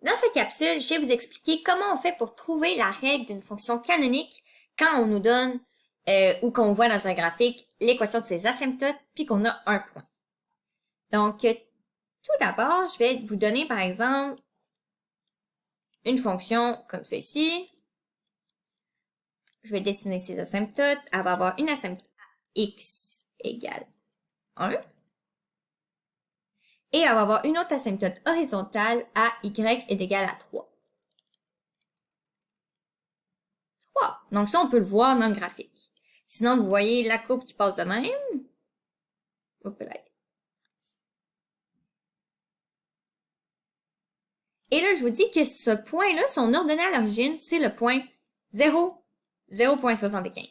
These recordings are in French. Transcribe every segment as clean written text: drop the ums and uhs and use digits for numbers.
Dans cette capsule, je vais vous expliquer comment on fait pour trouver la règle d'une fonction canonique quand on nous donne ou qu'on voit dans un graphique l'équation de ses asymptotes puis qu'on a un point. Donc, tout d'abord, je vais vous donner par exemple une fonction comme ceci. Je vais dessiner ses asymptotes. Elle va avoir une asymptote à x égale 1. Et elle va avoir une autre asymptote horizontale à y est égal à 3. 3. Donc ça, on peut le voir dans le graphique. Sinon, vous voyez la courbe qui passe de même. Hop là. Et là, je vous dis que ce point-là, son ordonnée à l'origine, c'est le point 0, 0.75.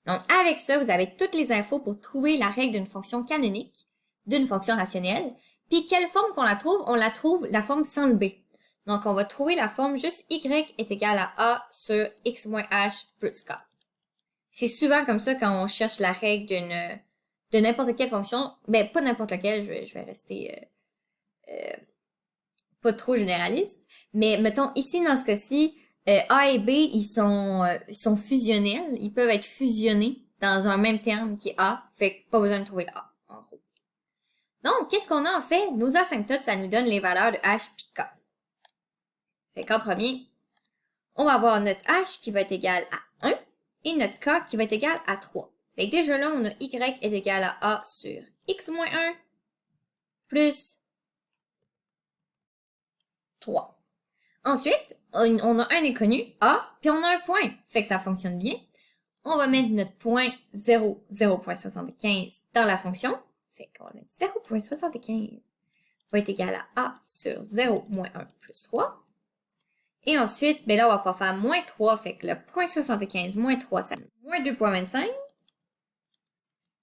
Donc, avec ça, vous avez toutes les infos pour trouver la règle d'une fonction canonique, d'une fonction rationnelle. Puis, quelle forme qu'on la trouve? On la trouve la forme sans le b. Donc, on va trouver la forme juste y est égal à a sur x moins h plus k. C'est souvent comme ça quand on cherche la règle de n'importe quelle fonction. Ben, pas n'importe laquelle, je vais rester pas trop généraliste. Mais mettons, ici, dans ce cas-ci, A et B, ils sont fusionnels. Ils peuvent être fusionnés dans un même terme qui est A. Fait que pas besoin de trouver A, en gros. Donc, qu'est-ce qu'on a en fait? Nos asymptotes, ça nous donne les valeurs de H puis K. Fait qu'en premier, on va avoir notre H qui va être égal à 1 et notre K qui va être égal à 3. Fait que déjà là, on a Y est égal à A sur X moins 1 plus 3. Ensuite, on a un inconnu, A, puis on a un point. Fait que ça fonctionne bien. On va mettre notre point 0, 0.75 dans la fonction. Fait qu'on va mettre 0.75 va être égal à A sur 0 moins 1 plus 3. Et ensuite, ben là, on va pas faire moins 3. Fait que le 0.75 moins 3, ça fait moins 2.25.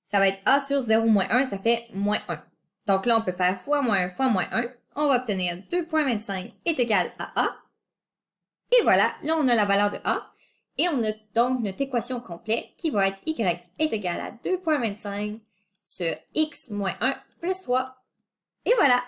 Ça va être A sur 0 moins 1, ça fait moins 1. Donc là, on peut faire fois moins 1 fois moins 1. On va obtenir 2.25 est égal à A. Et voilà, là, on a la valeur de A. Et on a donc notre équation complète qui va être Y est égal à 2.25 sur X moins 1 plus 3. Et voilà!